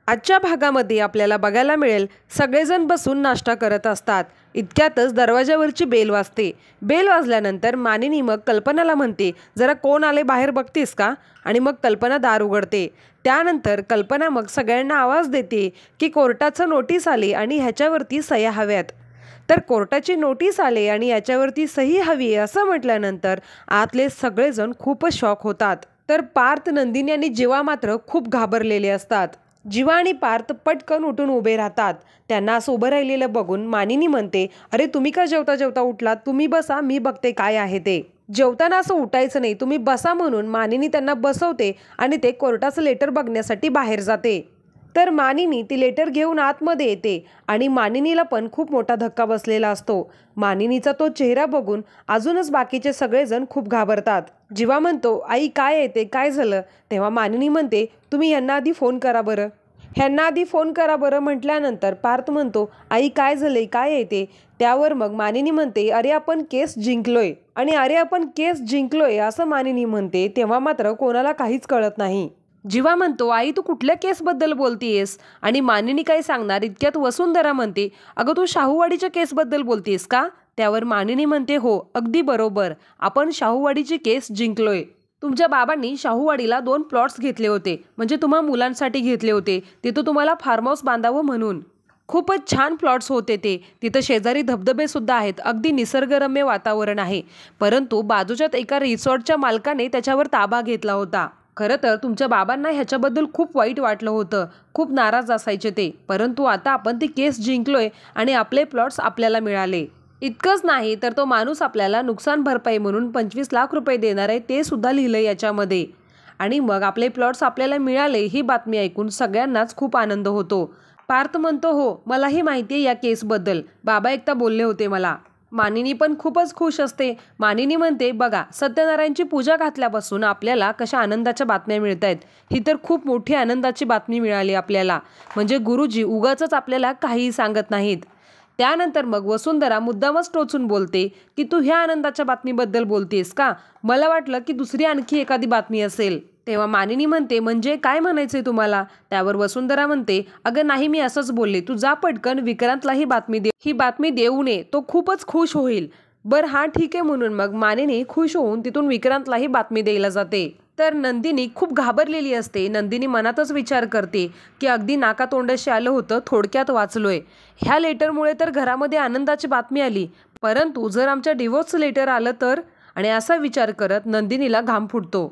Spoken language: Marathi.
आजच्या भागामध्ये आपल्याला बघायला मिळेल सगळेजण बसून नाश्ता करत असतात। इतक्यातच दरवाजावरची बेल वाजते। बेल वाजल्यानंतर मानिनी मग कल्पनाला म्हणते, जरा कोण आले बाहेर बघतेस का? आणि मग कल्पना दार उघडते। त्यानंतर कल्पना मग सगळ्यांना आवाज देते की कोर्टाचं नोटीस आले आणि ह्याच्यावरती सह्या हव्यात। तर कोर्टाची नोटीस आले आणि याच्यावरती सही हवी असं म्हटल्यानंतर आतले सगळेजण खूपच शॉक होतात। तर पार्थ, नंदिनी आणि जीवा मात्र खूप घाबरलेले असतात। जीवा आणि पार्थ पटकन उठून उभे राहतात। त्यांना असं उभं राहिलेलं बघून मानिनी म्हणते, अरे तुम्ही का जेवता जेवता उठलात? तुम्ही बसा, मी बघते काय आहे ते। जेवताना असं उठायचं नाही, तुम्ही बसा म्हणून मानिनी त्यांना बसवते आणि ते कोर्टाचं लेटर बघण्यासाठी बाहेर जाते। तर मानिनी ती लेटर घेऊन आतमध्ये येते आणि मानिनीला पण खूप मोठा धक्का बसलेला असतो। मानिनीचा तो चेहरा बघून अजूनच बाकीचे सगळेजण खूप घाबरतात। जीवा म्हणतो, आई काय येते, काय झालं? तेव्हा मानिनी म्हणते, तुम्ही ह्यांना आधी फोन करा बरं, ह्यांना आधी फोन करा बरं। म्हटल्यानंतर पार्थ म्हणतो, आई काय झालंय, काय येते? त्यावर मग मानिनी म्हणते, अरे आपण केस जिंकलोय। आणि अरे आपण केस जिंकलोय असं मानिनी म्हणते तेव्हा मात्र कोणाला काहीच कळत नाही। जीवा म्हणतो, आई तू कुठल्या केसबद्दल बोलतीयस? आणि मानिनी काय सांगणार इतक्यात वसुंधरा म्हणते, अगं तू शाहूवाडीच्या केसबद्दल बोलतीयस का? त्यावर मानिनी म्हणते, हो अगदी बरोबर, आपण शाहूवाडीची केस जिंकलोय। तुमच्या बाबांनी शाहूवाडीला 2 प्लॉट्स घेतले होते, म्हणजे तुम्हा मुलांसाठी घेतले होते, तिथं तुम्हाला फार्म हाऊस बांधावं म्हणून। खूपच छान प्लॉट्स होते ते, तिथं शेजारी धबधबे सुद्धा आहेत, अगदी निसर्गरम्य वातावरण आहे। परंतु बाजूच्याच एका रिसॉर्टच्या मालकाने त्याच्यावर ताबा घेतला होता। खरं तर तुमच्या बाबांना ह्याच्याबद्दल खूप वाईट वाटलं होतं, खूप नाराज असायचे ते, परंतु आता आपण ती केस जिंकलोय आणि आपले प्लॉट्स आपल्याला मिळाले। इतकंच नाही तर तो माणूस आपल्याला नुकसान भरपाई म्हणून 25 लाख रुपये देणार आहे, ते सुद्धा लिहिलं याच्यामध्ये। आणि मग आपले प्लॉट्स आपल्याला मिळाले ही बातमी ऐकून सगळ्यांनाच खूप आनंद होतो। पार्थ म्हणतो, हो मलाही माहिती आहे या केसबद्दल, बाबा एकदा बोलले होते मला। मानिनी पण खूपच खुश असते। मानिनी म्हणते, बघा सत्यनारायणची पूजा घातल्यापासून आपल्याला कशा आनंदाच्या बातम्या मिळत आहेत, ही तर खूप मोठी आनंदाची बातमी मिळाली आपल्याला, म्हणजे गुरुजी उगाचच आपल्याला काहीही सांगत नाहीत। त्यानंतर मग वसुंधरा मुद्दामच टोचून बोलते की तू ह्या आनंदाच्या बातमीबद्दल बोलतेस का? मला वाटलं की दुसरी आणखी एखादी बातमी असेल। तेव्हा मानिनी म्हणते, म्हणजे काय म्हणायचंय तुम्हाला? त्यावर वसुंधरा म्हणते, अगं नाही मी असंच बोलले, तू जा पटकन विक्रांतला ही बातमी देऊ नये, तो खूपच खुश होईल। बरं हा ठीक आहे म्हणून मग मानिनी खुश होऊन तिथून विक्रांतला ही बातमी द्यायला जाते। तर नंदिनी खूप घाबरलेली असते। नंदिनी मनातच विचार करते की अगदी नाकातोंडाशी आलं होतं, थोडक्यात वाचलोय। ह्या लेटरमुळे तर घरामध्ये आनंदाची बातमी आली, परंतु जर आमच्या डिवोर्स लेटर आलं तर? आणि असा विचार करत नंदिनीला घाम फुटतो।